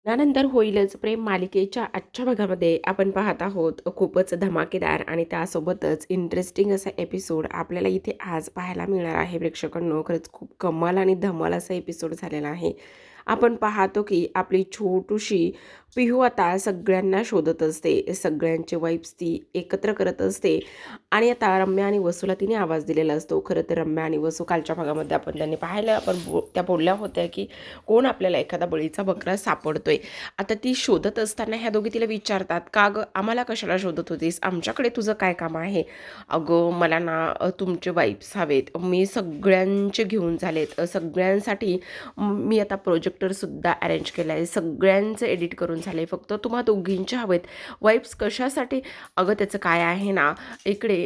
त्यानंतर होईलच प्रेम मालिकेच्या आजच्या भागामध्ये आपण पाहत आहोत खूपच धमाकेदार आणि त्यासोबतच इंटरेस्टिंग असा एपिसोड आपल्याला इथे आज पाहायला मिळणार आहे. प्रेक्षकांनो, खरंच खूप कमाल आणि धमाल असा एपिसोड झालेला आहे. आपण पाहतो की आपली छोटूशी पिहू आता सगळ्यांना शोधत असते, सगळ्यांचे वाईब्स ती एकत्र करत असते आणि आता रम्या आणि वसूला तिने आवाज दिलेला असतो. खरं तर रम्या आणि वसू कालच्या भागामध्ये आपण त्यांनी पाहिलं, त्या बोलल्या होत्या की कोण आपल्याला एखादा बळीचा बकरा सापडतोय. आता ती शोधत असताना ह्या दोघी तिला विचारतात, का गं आम्हाला कशाला शोधत होतीस, आमच्याकडे तुझं काय काम आहे. अगं मला ना तुमचे वाईब्स हवेत, मी सगळ्यांचे घेऊन झालेत, सगळ्यांसाठी मी आता प्रोजेक्टरसुद्धा अरेंज केलं आहे, सगळ्यांचं एडिट करून झाले, फक्त तुम्हा दोघींचे हवेत. वाईब्स कशासाठी. अगं त्याचं काय आहे ना, इकडे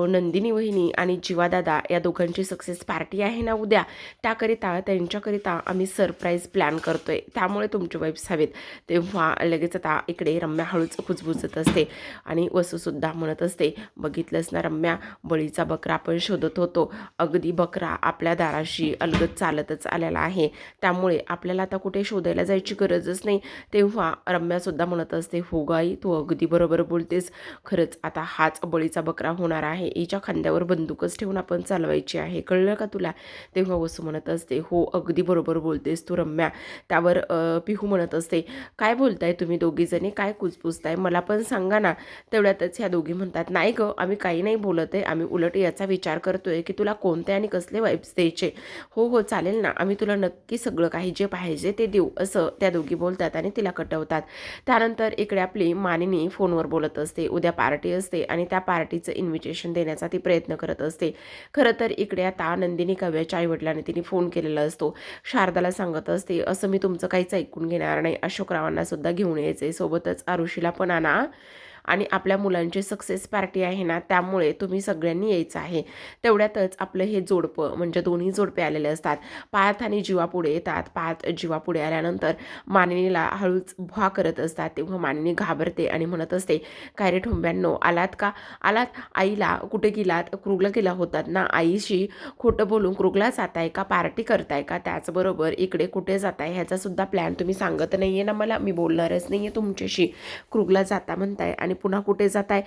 नंदिनी वहिनी आणि जीवादादा या दोघांची सक्सेस पार्टी आहे ना उद्या, त्याकरिता त्यांच्याकरिता आम्ही सरप्राईज प्लॅन करतोय, त्यामुळे तुमचे वाईब्स हवेत. तेव्हा लगेच आता इकडे रम्या हळूच कुजबुजत असते आणि वसूसुद्धा म्हणत असते, बघितलंस ना रम्या, बळीचा बकरा आपण शोधत होतो, अगदी बकरा आपल्या दाराशी अलगद चालतच आलेला आहे, त्यामुळे आपल्याला आता कुठे शोधायला जायची गरजच नाही. तेव्हा रम्यासुद्धा म्हणत असते, हो गाई तू अगदी बरोबर बोलतेस, खरंच आता हाच बळीचा बकरा होणार आहे, हिच्या खांद्यावर बंदूकच ठेवून आपण चालवायची आहे, कळलं का तुला. तेव्हा वसू म्हणत असते, हो अगदी बरोबर बोलतेस तू रम्या. त्यावर पिहू म्हणत असते, काय बोलताय तुम्ही दोघीजणी, काय कुजबुजताय, मला पण सांगा ना. तेवढ्यातच ह्या दोघी म्हणतात, नाही गं आम्ही काही नाही बोलत आहे, आम्ही उलट याचा विचार करतोय की तुला कोणते आणि कसले वाईब्स द्यायचे. हो हो चालेल ना, आम्ही तुला नक्की सगळं काही जे पाहिजे ते देऊ, असं त्या दोघी बोलतात आणि तिला कटवतात. त्यानंतर इकडे आपली मानिनी फोनवर बोलत असते, उद्या पार्टी असते आणि त्या पार्टीचं इन्व्हिटेशन देण्याचा ती प्रयत्न करत असते. खरं तर इकडे आता नंदिनी काव्याच्या आईवडिलांनी तिने फोन केलेला असतो. शारदाला सांगत असते, असं मी तुमचं काहीच ऐकून घेणार नाही, अशोकरावांना सुद्धा घेऊन यायचे, सोबतच आरुषीला पण आणा आणि आपल्या मुलांची सक्सेस पार्टी आहे ना, त्यामुळे तुम्ही सगळ्यांनी यायचं आहे. तेवढ्यातच आपलं हे जोडपं म्हणजे दोन्ही जोडपे आलेले असतात. पार्थ आणि जीवा पुढे येतात. पार्थ जीवा पुढे आल्यानंतर मानिनीला हळूच भुआ करत असतात. तेव्हा मानिनी घाबरते आणि म्हणत असते, काय रे ठोंब्यांनो, आलात का. आलात. आईला कुठे गेलात, क्रुगला गेला होतात ना, आईशी खोटं बोलून क्रुगला जाताय का, पार्टी करताय का, त्याचबरोबर इकडे कुठे जाताय ह्याचा सुद्धा प्लॅन तुम्ही सांगत नाहीये ना मला, मी बोलणारच नाहीये तुमच्याशी. क्रुगला जाता म्हणताय आणि पुन्हा कुठे जाताय,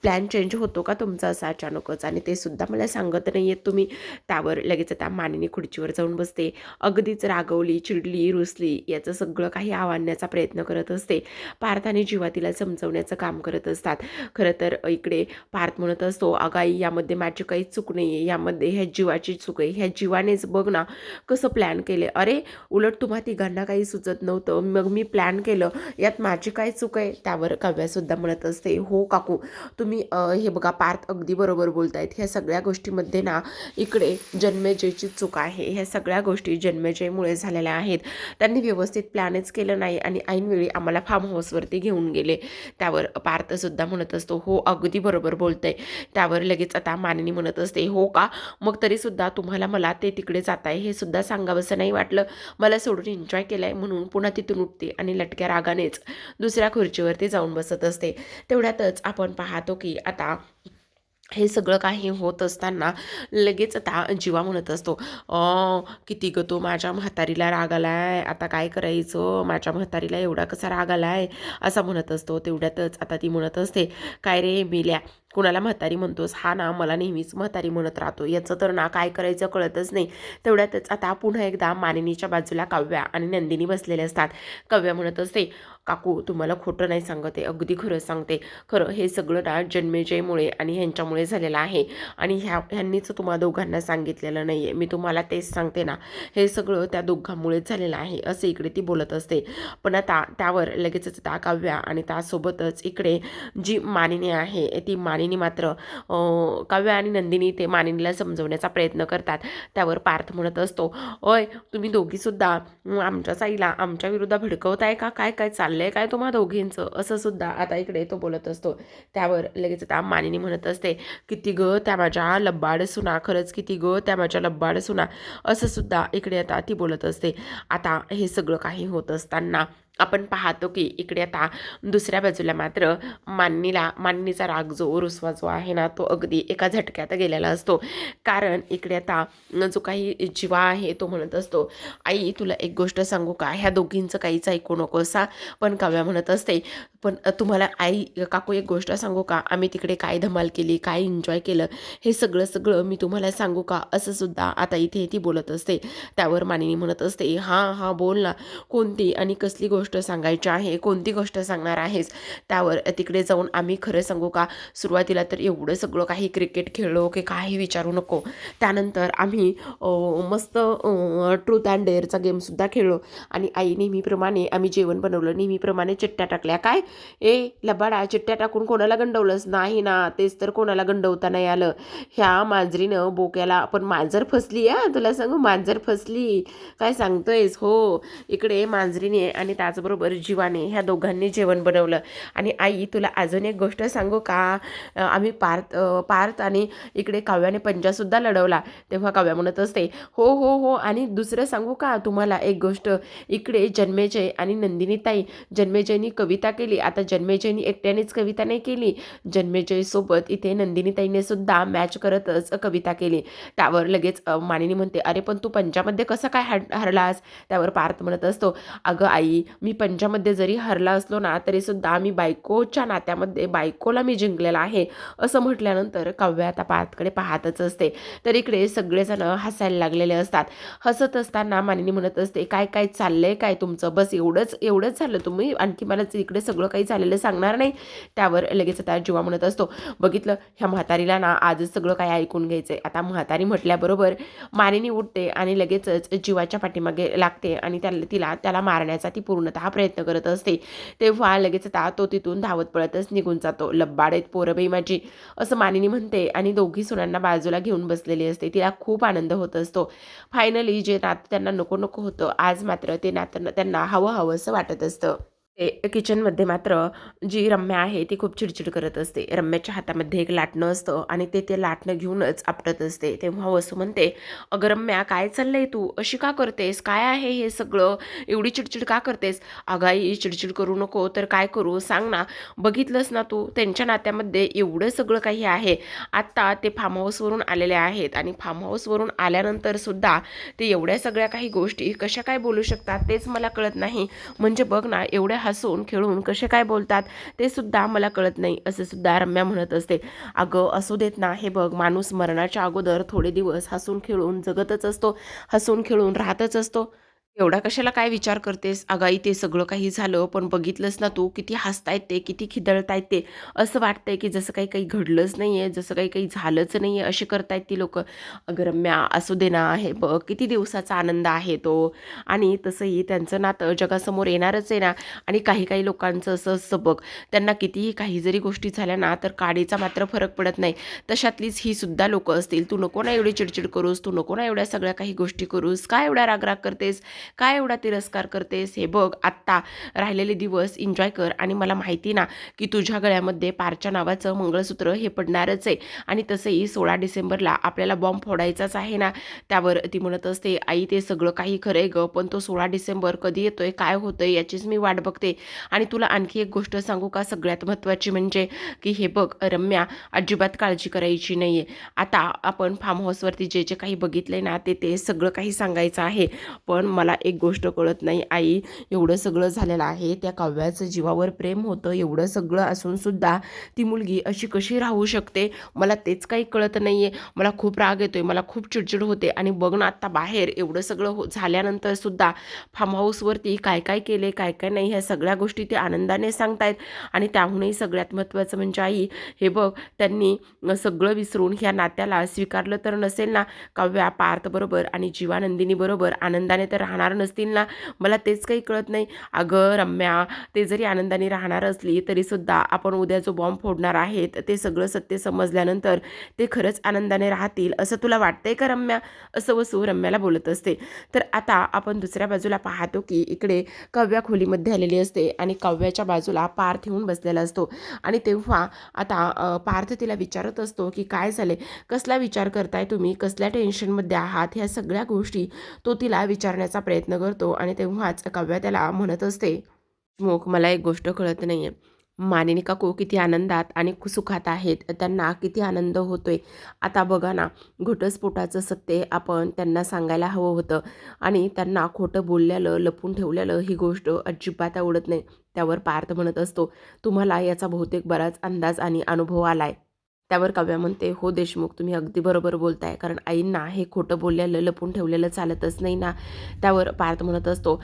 प्लॅन चेंज होतो का तुमचा असा अचानकच, आणि ते सुद्धा मला सांगत नाही आहेत तुम्ही. त्यावर लगेच आता मानिनी खुर्चीवर जाऊन बसते, अगदीच रागवली, चिडली, रुसली याचं सगळं काही आवडण्याचा प्रयत्न करत असते. पार्थ आणि जीवा तिला समजवण्याचं काम करत असतात. खरं तर इकडे पार्थ म्हणत असतो, अगाई यामध्ये माझी काहीच चूक नाही आहे, यामध्ये ह्या जीवाची चूक आहे, ह्या जीवानेच बघ ना कसं प्लॅन केले, अरे उलट तुम्हा तिघांना काही सुचत नव्हतं, मग मी प्लॅन केलं, यात माझी काय चूक आहे. त्यावर काव्यासुद्धा म्हणत असते, हो काकू तुम्ही हे बघा पार्थ अगदी बरोबर बोलतायत, ह्या सगळ्या गोष्टीमध्ये ना इकडे जन्मेजयची चूक आहे, ह्या सगळ्या गोष्टी जन्मेजयमुळे झालेल्या आहेत, त्यांनी व्यवस्थित प्लॅनच केलं नाही आणि ऐनवेळी आम्हाला फार्म हाऊसवरती घेऊन गेले. त्यावर पार्थसुद्धा म्हणत असतो, हो अगदी बरोबर बोलतंय. त्यावर लगेच आता मानिनी म्हणत असते, हो का, मग तरीसुद्धा तुम्हाला मला ते तिकडे जात आहे हे सुद्धा सांगावंसं नाही वाटलं, मला सोडून एन्जॉय केलं आहे म्हणून पुन्हा तिथून उठते आणि लटक्या रागानेच दुसऱ्या खुर्चीवरती जाऊन बसत असते. तेवढ्यातच आपण पाहतो की आता हे सगळं काही होत असताना लगेच आता जीवा म्हणत असतो, किती ग तो माझ्या म्हातारीला राग आलाय, आता काय करायचं, माझ्या म्हातारीला एवढा कसा राग आलाय, असा म्हणत असतो. तेवढ्यातच आता ती म्हणत असते, काय रे मेल्या, कुणाला म्हातारी म्हणतोस, हा ना मला नेहमीच म्हातारी म्हणत राहतो, याचं तर ना काय करायचं कळतच नाही. तेवढ्यातच आता पुन्हा एकदा मानिनीच्या बाजूला काव्या आणि नंदिनी बसलेले असतात. काव्या म्हणत असते, काकू तुम्हाला खोटं नाही सांगते, अगदी खरं सांगते, खरं हे सगळं ना जन्मेजयमुळे आणि ह्यांच्यामुळे झालेलं आहे आणि ह्यांनीच तुम्हा दोघांना सांगितलेलं नाही आहे, मी तुम्हाला तेच सांगते ना, हे सगळं त्या दोघांमुळेच झालेलं आहे, असे इकडे ती बोलत असते. पण आता त्यावर लगेचच त्या काव्या आणि त्यासोबतच इकडे जी मानिनी आहे ती मानिनी मात्र काव्या आणि नंदिनी ते मानिनीला समजवण्याचा प्रयत्न करतात. त्यावर पार्थ म्हणत असतो, ओय तुम्ही दोघीसुद्धा आमच्या आईला आमच्या विरुद्ध भडकवताय का, काय काय चाललंय काय तुम्हा दोघींचं, असं सुद्धा आता इकडे तो बोलत असतो. त्यावर लगेच आता मानिनी म्हणत असते, किती ग त्या माझ्या लब्बाड सुना, खरंच किती ग त्या माझ्या लब्बाड सुना, असं सुद्धा इकडे आता ती बोलत असते. आता हे सगळं काही होत असताना आपण पाहतो की इकडे आता दुसऱ्या बाजूला मात्र मान्नीचा राग जो रुसवा जो आहे ना तो अगदी एका झटक्यात गेलेला असतो. कारण इकडे आता जो काही जीवा आहे तो म्हणत असतो, आई तुला एक गोष्ट सांगू का, ह्या दोघींचं काहीच ऐकू नकोस हा. पण काव्या म्हणत असते, पण तुम्हाला आई काकू एक गोष्ट सांगू का, आम्ही तिकडे काय धमाल केली, काय एन्जॉय केलं, हे सगळं सगळं मी तुम्हाला सांगू का, असं सुद्धा आता इथे ती बोलत असते. त्यावर मानिनी म्हणत असते, हां हां बोल ना, कोणती आणि कसली गोष्ट सांगायची आहे, कोणती गोष्ट सांगणार आहेस. त्यावर तिकडे जाऊन आम्ही खरं सांगू का, सुरुवातीला तर एवढं सगळं काही क्रिकेट खेळलो की काही विचारू नको. त्यानंतर आम्ही मस्त ट्रूथ अँड डेअरचा गेमसुद्धा खेळलो आणि आई नेहमीप्रमाणे आम्ही जेवण बनवलं, नेहमीप्रमाणे चिट्ट्या टाकल्या. काय लबाडा, चिट्ट्या टाकून कोणाला गंडवलंस नाही ना, तेच तर कोणाला गंडवता नाही आलं. ह्या मांजरीनं बोक्याला, पण मांजर फसली तुला सांगू, मांजर फसली. काय सांगतोयस. हो, इकडे मांजरीने आणि त्याचबरोबर जीवाने ह्या दोघांनी जेवण बनवलं. आणि आई तुला अजून एक गोष्ट सांगू का, आम्ही पार्थ आणि इकडे काव्याने पंजासुद्धा लढवला. तेव्हा काव्या म्हणत असते, हो हो हो, आणि दुसरं सांगू का तुम्हाला एक गोष्ट, इकडे जन्मेजय आणि नंदिनी ताई, जन्मेजयनी कविता केली. आता जन्मेजयनी एकट्यानेच कविता नाही केली, जन्मेजय सोबत इथे नंदिनी ताईने सुद्धा मॅच करतच कविता केली. त्यावर लगेच मानिनी म्हणते, अरे पण तू पंजामध्ये कसं काय हरलास. त्यावर पार्थ म्हणत असतो, अगं आई मी पंजामध्ये जरी हरला असलो ना तरी सुद्धा मी बायकोच्या नात्यामध्ये बायकोला मी जिंकलेला आहे. असं म्हटल्यानंतर काव्या आता पार्थकडे पाहतच असते. तर इकडे सगळेजण हसायला लागलेले असतात. हसत असताना मानिनी म्हणत असते, काय काय चाललंय काय तुमचं, बस एवढंच झालं, तुम्ही आणखी मला इकडे सगळं काही झालेलं सांगणार नाही. त्यावर लगेच आता जीवा म्हणत असतो, बघितलं ह्या म्हातारीला ना आजच सगळं काही ऐकून घ्यायचंय. आता म्हातारी म्हटल्याबरोबर मानिनी उठते आणि लगेचच जीवाच्या पाठीमागे लागते आणि त्याला मारण्याचा ती पूर्णतः प्रयत्न करत असते. तेव्हा लगेच आता तो तिथून धावत पळतच निघून जातो. लब्बाडेत पोरबाई माझी, असं मानिनी म्हणते आणि दोघी सुनांना बाजूला घेऊन बसलेली असते. तिला खूप आनंद होत असतो. फायनली जे नातं त्यांना नको नको होतं, आज मात्र ते नातं त्यांना हवं असं वाटत असतं. ते किचनमध्ये मात्र जी रम्या आहे ती खूप चिडचिड करत असते. रम्याच्या हातामध्ये एक लाटणं असतं आणि ते लाटणं घेऊनच आपटत असते. तेव्हा वसू म्हणते, अगं रम्या काय चाललंय, तू अशी का करतेस, काय आहे हे सगळं, एवढी चिडचिड का करतेस. अगाई चिडचिड करू नको तर काय करू सांग ना, बघितलंस ना तू, त्यांच्या नात्यामध्ये एवढं सगळं काही आहे. आत्ता ते फार्म हाऊसवरून आलेले आहेत आणि फार्म हाऊसवरून आल्यानंतर सुद्धा ते एवढ्या सगळ्या काही गोष्टी कशा काय बोलू शकतात तेच मला कळत नाही. म्हणजे बघ ना, एवढ्या हसून खेळून कसे काय बोलतात ते सुद्धा मला कळत नाही, असं सुद्धा रम्या म्हणत असते. अगं असू देत ना, हे बघ माणूस मरणाच्या अगोदर थोडे दिवस हसून खेळून जगतच असतो, हसून खेळून राहतच असतो. एवढा कशाला काय विचार करतेस. अगाई ते सगळं काही झालं पण बघितलंस ना तू, किती हसतायत ते, किती खिदळतायत ते, असं वाटतंय की जसं काही काही घडलंच नाही आहे, जसं काही काही झालंच नाही आहे, असे करतायत ती लोक. अगं रम्या असू दे ना, हे बघ किती दिवसाचा आनंद आहे तो, आणि तसंही त्यांचं नातं जगासमोर येणारच आहे ना. आणि काही काही लोकांचं असं असं बघ, त्यांना कितीही काही जरी गोष्टी झाल्या ना तर काडीचा मात्र फरक पडत नाही. तशातलीच ही सुद्धा लोक असतील. तू नको ना एवढी चिडचिड करूस, तू नको ना एवढ्या सगळ्या काही गोष्टी करूस, काय एवढा रागराग करतेस, काय एवढा तिरस्कार करतेस. हे बघ आत्ता राहिलेले दिवस एन्जॉय कर, आणि मला माहिती ना की तुझ्या गळ्यामध्ये पारच्या नावाचं मंगळसूत्र हे पडणारच आहे, आणि तसंही 16 डिसेंबरला आपल्याला बॉम्ब फोडायचाच आहे ना. त्यावर ती म्हणत असते, आई ते सगळं काही खरं आहे गं, पण तो 16 डिसेंबर कधी येतोय, काय होतंय याचीच मी वाट बघते. आणि तुला आणखी एक गोष्ट सांगू का, सगळ्यात महत्त्वाची म्हणजे की हे बघ रम्या, अजिबात काळजी करायची नाही आहे. आता आपण फार्म हाऊसवरती जे जे काही बघितलं ना ते सगळं काही सांगायचं आहे. पण मला एक गोष्ट कळत नाही आई, एवढं सगळं झालेलं आहे, त्या काव्याचं जीवावर प्रेम होतं, एवढं सगळं असून सुद्धा ती मुलगी अशी कशी राहू शकते, मला तेच काही कळत नाही आहे. मला खूप राग येतोय, मला खूप चिडचिड होते. आणि बघ ना आत्ता बाहेर एवढं सगळं झाल्यानंतर सुद्धा फार्म हाऊसवरती काय काय केले, काय काय नाही, ह्या सगळ्या गोष्टी ते आनंदाने सांगतायत. आणि त्याहूनही सगळ्यात महत्त्वाचं म्हणजे आई, हे बघ त्यांनी सगळं विसरून ह्या नात्याला स्वीकारलं तर नसेल ना, काव्या पार्थबरोबर आणि जीवानंदिनी बरोबर आनंदाने तर राहणार नसतील ना, मला तेच काही कळत नाही. अगं रम्या, ते जरी आनंदाने राहणार असली तरीसुद्धा आपण उद्या जो बॉम्ब फोडणार आहेत ते सगळं सत्य समजल्यानंतर ते खरंच आनंदाने राहतील असं तुला वाटतंय का रम्या, असं वसू रम्याला बोलत असते. तर आता आपण दुसऱ्या बाजूला पाहतो की इकडे काव्या खोलीमध्ये आलेली असते आणि काव्याच्या बाजूला पार्थ येऊन बसलेला असतो. आणि तेव्हा आता पार्थ तिला विचारत असतो की काय झाले, कसला विचार करताय तुम्ही, कसल्या टेन्शनमध्ये आहात, ह्या सगळ्या गोष्टी तो तिला विचारण्याचा प्रयत्न करतो. आणि तेव्हाच काव्या त्याला म्हणत असते, देशमुख, मला एक गोष्ट कळत नाहीये. मानिनी काकू किती आनंदात आणि सुखात आहेत. त्यांना किती आनंद होतोय. आता बघा ना, घटस्फोटाचं सत्य आपण त्यांना सांगायला हवं होतं आणि त्यांना खोटं बोललेलं, लपवून ठेवलेलं ही गोष्ट अजिबात आवडत नाही. त्यावर पार्थ म्हणत असतो, "तुम्हाला याचा बहुतेक बराच अंदाज आणि अनुभव आलाय." त्यावर काव्या म्हणते, "हो देशमुख, तुम्ही अगदी बरोबर बोलताय. कारण आईंना हे खोटं बोललेलं, लपवून ठेवलेलं चालतच नाही ना." त्यावर पार्थ म्हणत असतो,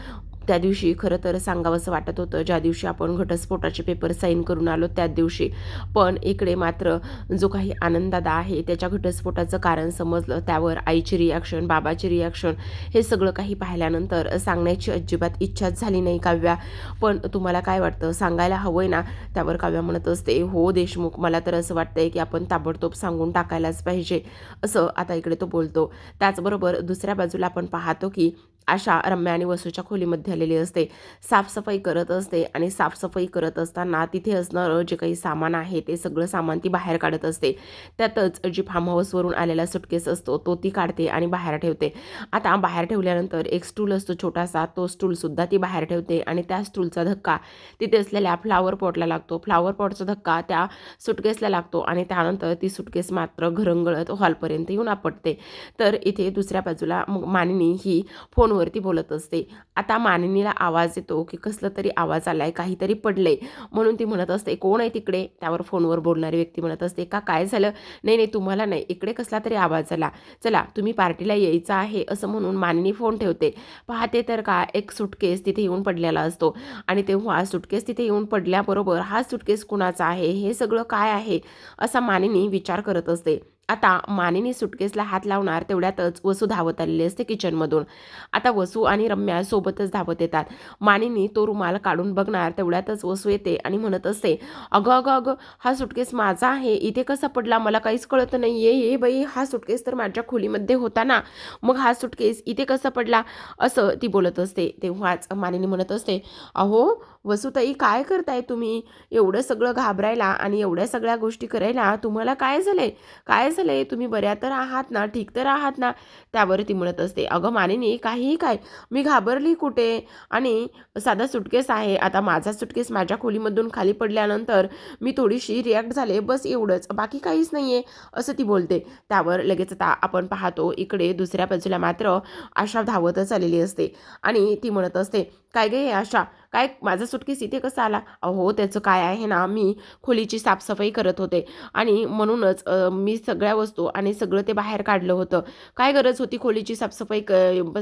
त्या दिवशी खरं तर सांगावंसं वाटत होतं, ज्या दिवशी आपण घटस्फोटाचे पेपर साईन करून आलो त्याच दिवशी. पण इकडे मात्र जो काही आनंददादा आहे त्याच्या घटस्फोटाचं कारण समजलं. त्यावर आईची रिॲक्शन, बाबाची रिॲक्शन हे सगळं काही पाहिल्यानंतर सांगण्याची अजिबात इच्छाच झाली नाही काव्या. पण तुम्हाला काय वाटतं, सांगायला हवंय ना? त्यावर काव्या म्हणत असते, "हो देशमुख, मला तर असं वाटतंय की आपण ताबडतोब सांगून टाकायलाच पाहिजे." असं आता इकडे तो बोलतो. त्याचबरोबर दुसऱ्या बाजूला आपण पाहतो की आशा रम्या आणि वसूच्या खोलीमध्ये आलेली असते. साफसफाई करत असते आणि साफसफाई करत असताना तिथे असणारं जे काही सामान आहे ते सगळं सामान ती बाहेर काढत असते. त्यातच जी फार्म हाऊसवरून आलेला सुटकेस असतो तो ती काढते आणि बाहेर ठेवते. आता बाहेर ठेवल्यानंतर एक स्टूल असतो छोटासा, तो स्टूलसुद्धा ती बाहेर ठेवते आणि त्या स्टूलचा धक्का तिथे असलेल्या फ्लॉवर पॉटला लागतो. फ्लॉवर पॉटचा धक्का त्या सुटकेसला लागतो आणि त्यानंतर ती सुटकेस मात्र घरंगळत हॉलपर्यंत येऊन आपटते. तर इथे दुसऱ्या बाजूला मग मानिनी ही फोनवरती बोलत असते. आता मानिनीला आवाज येतो की कसला तरी आवाज आलाय, काहीतरी पडलंय. म्हणून ती म्हणत असते, "कोण आहे तिकडे?" त्यावर फोनवर बोलणारी व्यक्ती म्हणत असते, "का काय झालं?" "नाही, नाही, तुम्हाला नाही. इकडे कसला तरी आवाज आला. चला, तुम्ही पार्टीला यायचं आहे." असं म्हणून मानिनी फोन ठेवते. पाहते तर का एक सुटकेस तिथे येऊन पडलेला असतो आणि तेव्हा सुटकेस तिथे येऊन पडल्याबरोबर हा सुटकेस कुणाचा आहे, हे सगळं काय आहे, असा मानिनी विचार करत असते. आता मानिनी सुटकेसला हात लावणार तेवढ्यातच वसू धावत आलेली असते किचनमधून. आता वसू आणि रम्या सोबतच धावत येतात. मानिनी तो रुमाल काढून बघणार तेवढ्यातच वसू येते आणि म्हणत असते, "अगं, अगं, अगं, हा सुटकेस माझा आहे. इथे कसा पडला? मला काहीच कळत नाहीये. ये बाई, हा सुटकेस तर माझ्या खोलीमध्ये होता ना. मग हा सुटकेस इथे कसा पडला?" असं ती बोलत असते. तेव्हाच मानिनी म्हणत असते, "अहो वसूताई, काय करताय तुम्ही? एवढं सगळं घाबरायला आणि एवढ्या सगळ्या गोष्टी करायला तुम्हाला काय झालंय? काय झालंय? तुम्ही बऱ्या तर आहात ना? ठीक तर आहात ना?" त्यावर ती म्हणत असते, "अगं मानिनी, काहीही काय? मी घाबरली कुठे? आणि साधा सुटकेस आहे. आता माझा सुटकेस माझ्या खोलीमधून खाली पडल्यानंतर मी थोडीशी रिॲक्ट झाले, बस एवढंच. बाकी काहीच नाहीये." असं ती बोलते. त्यावर लगेच आता आपण पाहतो इकडे दुसऱ्या बाजूला मात्र आशा धावतच आलेली असते आणि ती म्हणत असते, "काय गं हे आशा? काय माझा सुटकेस इथे कसा आला?" "अहो त्याचं काय आहे ना, मी खोलीची साफसफाई करत होते आणि म्हणूनच मी सगळ्या वस्तू आणि सगळं ते बाहेर काढलं होतं." "काय गरज होती खोलीची साफसफाई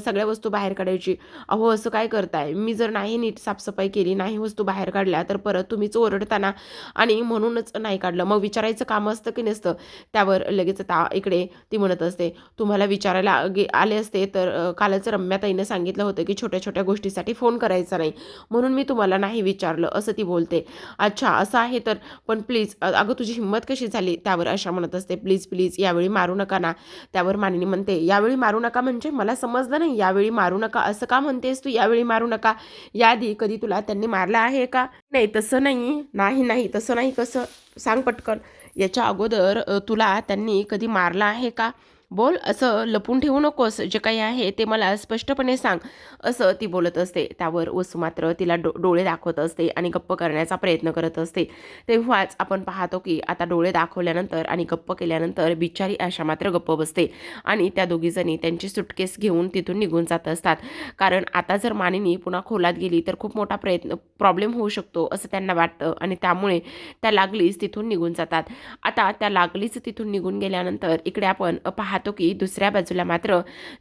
सगळ्या वस्तू बाहेर काढायची?" "अहो असं काय करताय? मी जर नाही नीट साफसफाई केली, नाही वस्तू बाहेर काढल्या तर परत तुम्हीच ओरडता ना, आणि म्हणूनच नाही काढलं. मग विचारायचं काम असतं की नसतं?" त्यावर लगेच आता इकडे ती म्हणत असते, "तुम्हाला विचारायला आले असते तर कालच रम्याताईनं सांगितलं होतं की छोट्या-छोट्या गोष्टीसाठी फोन करायचा नाही. म्हणून मी तुम्हाला नाही विचारलं." असं ती बोलते. "अच्छा असं आहे तर, पण प्लीज अगं तुझी हिंमत कशी झाली?" त्यावर आशा म्हणत असते, "प्लीज, प्लीज यावेळी मारू नका ना." त्यावर मानिनी म्हणते, "यावेळी मारू नका म्हणजे मला समजलं नाही. यावेळी मारू नका असं का म्हणतेस तू? यावेळी मारू नका. याआधी कधी तुला त्यांनी मारलं आहे का?" "नाही तसं नाही. नाही, नाही तसं नाही कसं? सांग पटकन. याच्या अगोदर तुला त्यांनी कधी मारलं आहे का? बोल, असं लपून ठेवू नकोस. जे काही आहे ते मला स्पष्टपणे सांग." असं ती बोलत असते. त्यावर वसू मात्र तिला डोळे दाखवत असते आणि गप्प करण्याचा प्रयत्न करत असते. तेव्हाच आपण पाहतो की आता डोळे दाखवल्यानंतर आणि गप्प केल्यानंतर बिचारी आशा मात्र गप्प बसते आणि त्या दोघीजणी त्यांची सुटकेस घेऊन तिथून निघून जात असतात. कारण आता जर मानिनी पुन्हा खोलात गेली तर खूप मोठा प्रॉब्लेम होऊ शकतो असं त्यांना वाटतं आणि त्यामुळे त्या लागलीच तिथून निघून जातात. आता त्या लागलीच तिथून निघून गेल्यानंतर इकडे आपण पाहतो की दुसऱ्या बाजूला मात्र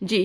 जी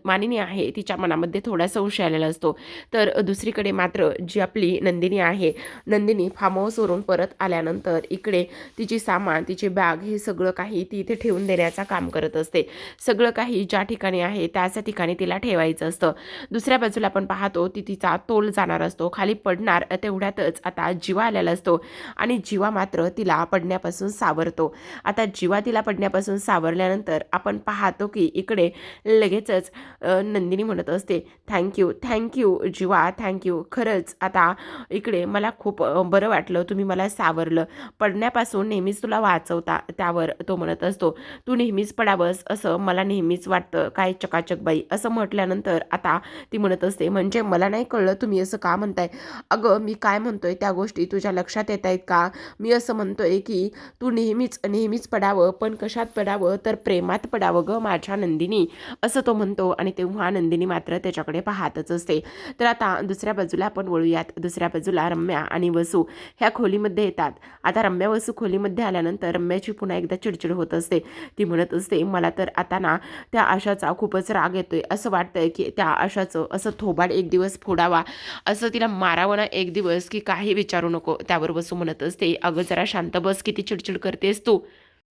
मानिनी आहे तिच्या मनामध्ये थोडा संशय आलेला असतो. तर दुसरीकडे मात्र जी आपली नंदिनी आहे, नंदिनी फार्म हाऊसवरून परत आल्यानंतर इकडे तिची सामान, तिची बॅग हे सगळं काही ती इथे ठेवून देण्याचं काम करत असते. सगळं काही ज्या ठिकाणी आहे त्याच ठिकाणी तिला ठेवायचं असतं. दुसऱ्या बाजूला आपण पाहतो ती तिचा तोल जाणार असतो, खाली पडणार तेवढ्यातच आता जीवा आलेला असतो आणि जीवा मात्र तिला पडण्यापासून सावरतो. आता जीवा तिला पडण्यापासून सावरल्यानंतर झाल्यानंतर आपण पाहतो की इकडे लगेचच नंदिनी म्हणत असते, थँक्यू जीवा, थँक्यू. खरंच आता इकडे मला खूप बरं वाटलं, तुम्ही मला सावरलं. पडण्यापासून नेहमीच तुला वाचवता. त्यावर तो म्हणत असतो, तू नेहमीच पडावंस असं मला नेहमीच वाटतं. काय चकाचक बाई असं म्हटल्यानंतर आता ती म्हणत असते, म्हणजे मला नाही कळलं तुम्ही असं का म्हणताय. अगं मी काय म्हणतोय त्या गोष्टी तुझ्या लक्षात येत आहेत का. मी असं म्हणतोय की तू नेहमीच पडावं, पण कशात पडावं तर प्रेमात पडावं ग माझ्या नंदिनी, असं तो म्हणतो. आणि तेव्हा नंदिनी मात्र त्याच्याकडे पाहतच असते. तर आता दुसऱ्या बाजूला आपण वळूयात. दुसऱ्या बाजूला रम्या आणि वसू ह्या खोलीमध्ये येतात. आता रम्या वसू खोलीमध्ये आल्यानंतर रम्याची पुन्हा एकदा चिडचिड होत असते. ती म्हणत असते, मला तर आता ना त्या आशाचा खूपच राग येतोय. असं वाटतंय की त्या आशाचं असं थोबाड एक दिवस फोडावा, असं तिला मारावं ना एक दिवस, की काही विचारू नको. त्यावर वसू म्हणत असते, अगं जरा शांत बस, किती चिडचिड करतेस तू.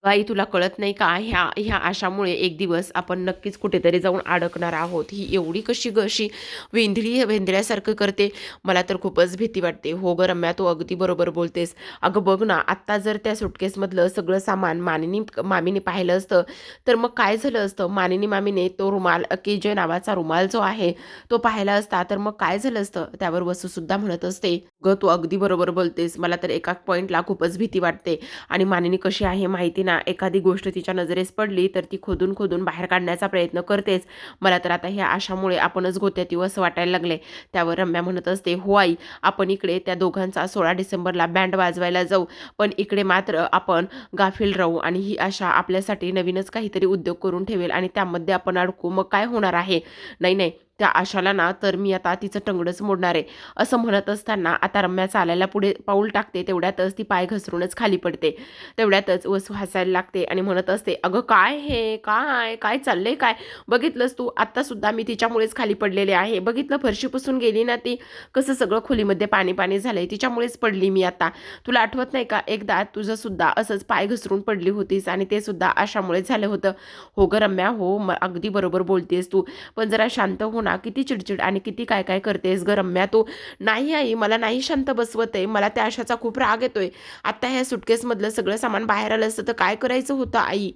बाई तुला कळत नाही का, ह्या ह्या आशामुळे एक दिवस आपण नक्कीच कुठेतरी जाऊन अडकणार आहोत. ही एवढी कशी अशी वेंधळ्यासारखं करते, मला तर खूपच भीती वाटते. हो गं रम्या, तू अगदी बरोबर बोलतेस. अगं बघ ना, आत्ता जर त्या सुटकेसमधलं सगळं सामान मामीने पाहिलं असतं तर मग काय झालं असतं. मामीने तो रुमाल जे नावाचा रुमाल जो आहे तो पाहिला असता तर मग काय झालं असतं. त्यावर वसू सुद्धा म्हणत असते, ग तू अगदी बरोबर बोलतेस, मला तर एका पॉईंटला खूपच भीती वाटते. आणि मानिनी कशी आहे माहिती ना, एखादी गोष्ट तिच्या नजरेस पडली तर ती खोदून खोदून बाहेर काढण्याचा प्रयत्न करतेच. मला तर आता ह्या आशामुळे आपणच गोत्यात येऊ असं वाटायला लागले. त्यावर रम्या म्हणत असते, हो आई, आपण इकडे त्या दोघांचा 16 डिसेंबरला बँड वाजवायला जाऊ, पण इकडे मात्र आपण गाफील राहू आणि ही आशा आपल्यासाठी नवीनच काहीतरी उद्योग करून ठेवेल आणि त्यामध्ये आपण अडकू, मग काय होणार आहे. नाही, त्या आशाला ना तर मी आता तिचं टंगडच मोडणार आहे. असं म्हणत असताना आता रम्या चालायला पुढे पाऊल टाकते. तेवढ्यातच ती पाय घसरूनच खाली पडते. तेवढ्यातच वसू हसायला लागते आणि म्हणत असते, अगं काय हे, काय काय चाललंय काय. बघितलंस तू, आत्तासुद्धा मी तिच्यामुळेच खाली पडलेले आहे. बघितलं, फरशी पुसून गेली ना ती, कसं सगळं खोलीमध्ये पाणी पाणी झालंय, तिच्यामुळेच पडली मी आता. तुला आठवत नाही का, एकदा तुझं सुद्धा असंच पाय घसरून पडली होतीस आणि ते सुद्धा आशामुळे झालं होतं. हो गं रम्या, हो अगदी बरोबर बोलतेस तू, पण जरा शांत हो ना. किती चिडचिड आणि किती काय काय करतेस ग रम्या तू. नाही आई, मला नाही शांत बसवत आहे. मला त्या आशाचा खूप राग येतोय. आता ह्या सुटकेसमधलं सगळं सामान बाहेर आलं असतं तर काय करायचं होतं आई.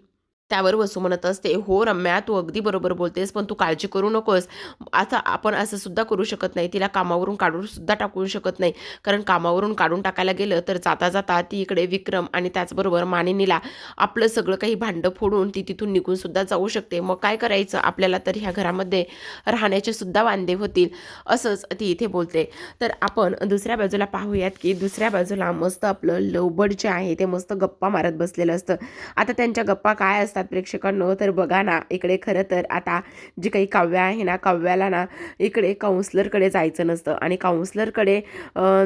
त्यावर वसू म्हणत असते, हो रम्या, तू अगदी बरोबर बोलतेस, पण तू काळजी करू नकोस. आता आपण असं सुद्धा करू शकत नाही, तिला कामावरून काढून सुद्धा टाकू शकत नाही. कारण कामावरून काढून टाकायला गेलं तर जाता जाता ती इकडे विक्रम आणि त्याचबरोबर मानिनीला आपलं सगळं काही भांडं फोडून ती तिथून निघून सुद्धा जाऊ शकते. मग काय करायचं, आपल्याला तर ह्या घरामध्ये राहण्याचे सुद्धा वांदे होतील. असंच ती इथे बोलते. तर आपण दुसऱ्या बाजूला पाहूयात की दुसऱ्या बाजूला मस्त आपलं लवबड जे आहे ते मस्त गप्पा मारत बसलेलं असतं. आता त्यांच्या गप्पा काय असतात प्रेक्षकांनो, तर बघा ना, इकडे खरं तर आता जी काही काव्य आहे ना, काव्याला ना इकडे काउन्सलरकडे जायचं नसतं आणि काउन्सलरकडे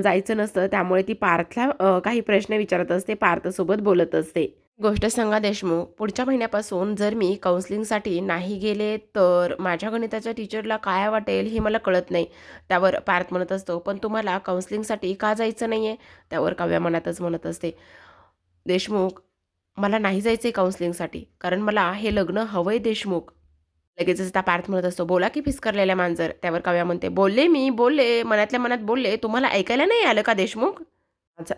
जायचं नसतं. त्यामुळे ती पार्थला काही प्रश्न विचारत असते, पार्थसोबत बोलत असते. गोष्ट सांगा देशमुख, पुढच्या महिन्यापासून जर मी काउन्सिलिंगसाठी नाही गेले तर माझ्या गणिताच्या टीचरला काय वाटेल हे मला कळत नाही. त्यावर पार्थ म्हणत असतो, पण तुम्हाला काउन्सिलिंगसाठी का जायचं नाही आहे. त्यावर काव्या मनातच म्हणत असते, देशमुख, मला नाही जायचं आहे काउन्सिलिंगसाठी, कारण मला हे लग्न हवं आहे देशमुख. लगेचच त्या पार्थ म्हणत असतो, बोला की फिसकरलेल्या मांजर. त्यावर काव्या म्हणते, बोलले, मनातल्या मनात बोलले, तुम्हाला ऐकायला नाही आलं का देशमुख.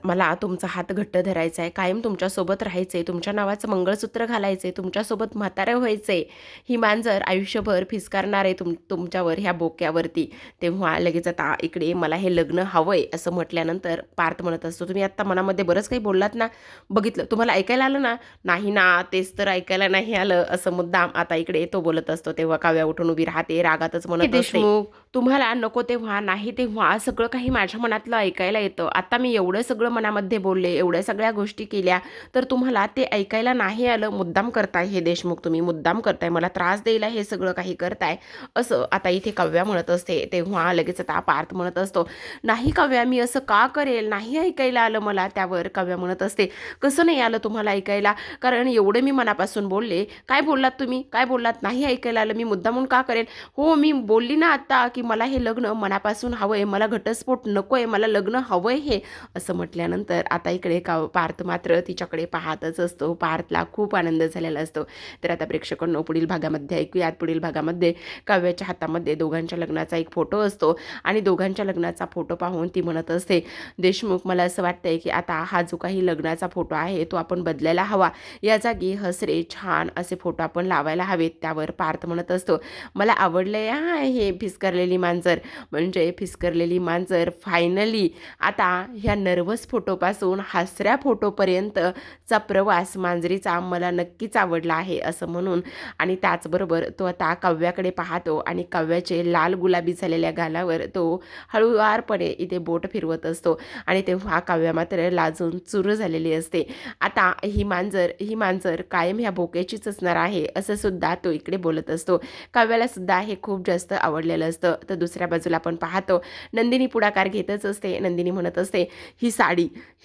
मला तुमचा हात घट्ट धरायचा आहे, कायम तुमच्यासोबत राहायचं आहे, तुमच्या नावाचं मंगळसूत्र घालायचं आहे, तुमच्यासोबत म्हातारं व्हायचं आहे. ही मांजर आयुष्यभर फिसकारणार आहे तुमच्यावर ह्या बोक्यावरती. तेव्हा लगेच आता इकडे मला हे लग्न हवं आहे असं म्हटल्यानंतर पार्थ म्हणत असतो, तुम्ही आत्ता मनामध्ये बरंच काही बोललात ना, बघितलं तुम्हाला ऐकायला आलं ना. नाही ना, तेच तर ऐकायला नाही आलं असं मुद्दाम आता इकडे तो बोलत असतो. तेव्हा काव्या उठून उभी राहते, रागातच म्हणत असते, देशमुख, तुम्हाला नको तेव्हा नाही तेव्हा सगळं काही माझ्या मनातलं ऐकायला येतं. आता मी एवढं सगळं मनामध्ये बोलले, एवढ्या सगळ्या गोष्टी केल्या, तर तुम्हाला ते ऐकायला नाही आलं. मुद्दाम करताय हे देशमुख, तुम्ही मुद्दाम करताय, मला त्रास द्यायला हे सगळं काही करताय, असं आता इथे काव्या म्हणत असते. तेव्हा लगेच आता पार्थ म्हणत असतो, नाही काव्या, मी असं का करेल, नाही ऐकायला आलं मला. त्यावर काव्या म्हणत असते, कसं नाही आलं तुम्हाला ऐकायला, कारण एवढं मी मनापासून बोलले. काय बोललात तुम्ही, काय बोललात, नाही ऐकायला आलं, मी मुद्दामून का करेल. हो, मी बोलली ना आता की मला हे लग्न मनापासून हवं आहे, मला घटस्फोट नको आहे, मला लग्न हवं आहे हे, असं म्हटल्यानंतर आता इकडे पार्थ मात्र तिच्याकडे पाहतच असतो. पार्थला खूप आनंद झालेला असतो. तर आता प्रेक्षकांनो पुढील भागामध्ये ऐकूयात. पुढील भागामध्ये काव्याच्या हातामध्ये दोघांच्या लग्नाचा एक फोटो असतो आणि दोघांच्या लग्नाचा फोटो पाहून ती म्हणत असते, देशमुख मला असं वाटतंय की आता हा जो काही लग्नाचा फोटो आहे तो आपण बदलायला हवा. या जागी हसरे छान असे फोटो आपण लावायला हवेत. त्यावर पार्थ म्हणत असतो, मला आवडलंय हा हे फिसकरलेली मांजर. म्हणजे फिसकरलेली मांजर फायनली आता ह्या नर्वस फोटोपासून हसऱ्या फोटोपर्यंतचा प्रवास मांजरीचा मला नक्कीच आवडला आहे असं म्हणून आणि त्याचबरोबर तो आता काव्याकडे पाहतो आणि काव्याचे लाल गुलाबी झालेल्या गालावर तो हळुवारपणे इथे बोट फिरवत असतो आणि तेव्हा काव्या मात्र लाजून चूर झालेली असते. आता ही मांजर कायम ह्या बोक्याचीच असणार आहे असं सुद्धा तो इकडे बोलत असतो. काव्याला सुद्धा हे खूप जास्त आवडलेलं असतं. तर दुसऱ्या बाजूला आपण पाहतो नंदिनी पुढाकार घेतच असते. नंदिनी म्हणत असते, ही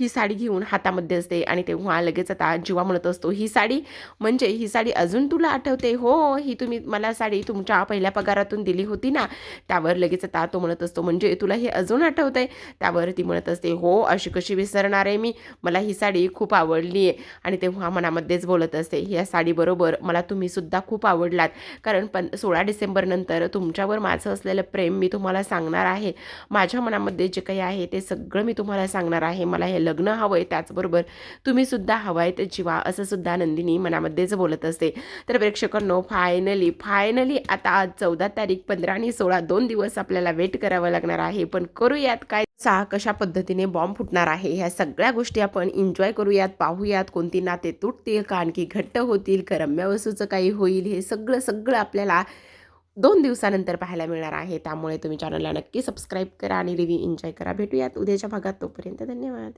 साडी घेऊन हातामध्ये असते आणि तेव्हा लगेच आता जीवा म्हणत असतो, ही साडी म्हणजे ही साडी अजून तुला आठवते? हो, ही तुम्ही मला साडी तुमच्या पहिल्या पगारातून दिली होती ना. त्यावर लगेच आता तो म्हणत असतो, म्हणजे तुला हे अजून आठवतंय? त्यावर ती म्हणत असते, हो, अशी कशी विसरणार आहे मी, मला ही साडी खूप आवडली आहे. आणि तेव्हा मनामध्येच बोलत असते, ह्या साडीबरोबर मला तुम्ही सुद्धा खूप आवडलात, कारण 16 डिसेंबर नंतर तुमच्यावर माझं असलेलं प्रेम मी तुम्हाला सांगणार आहे. माझ्या मनामध्ये जे काही आहे ते सगळं मी तुम्हाला सांगणार आहे. मला हे लग्न हवंय, त्याचबरोबर तुम्ही सुद्धा हवाय तर जीवा, असं सुद्धा नंदिनी मनामध्येच बोलत असते. तर प्रेक्षकांनो फायनली आता 14 तारीख 15 आणि 16 2 दिवस आपल्याला वेट करावं लागणार आहे. पण करूयात काय, कशा पद्धतीने बॉम्ब फुटणार आहे ह्या सगळ्या गोष्टी आपण एन्जॉय करूयात, पाहूयात. कोणती नाते तुटतील का आणखी घट्ट होतील का रम्या वसूचं काही होईल, हे सगळं आपल्याला 2 दिवसानंतर पाहायला मिळणार आहे. त्यामुळे तुम्ही चॅनलला नक्की सबस्क्राईब करा आणि रिव्ह्यू एन्जॉय करा. भेटूयात उद्याच्या भागात. तोपर्यंत धन्यवाद.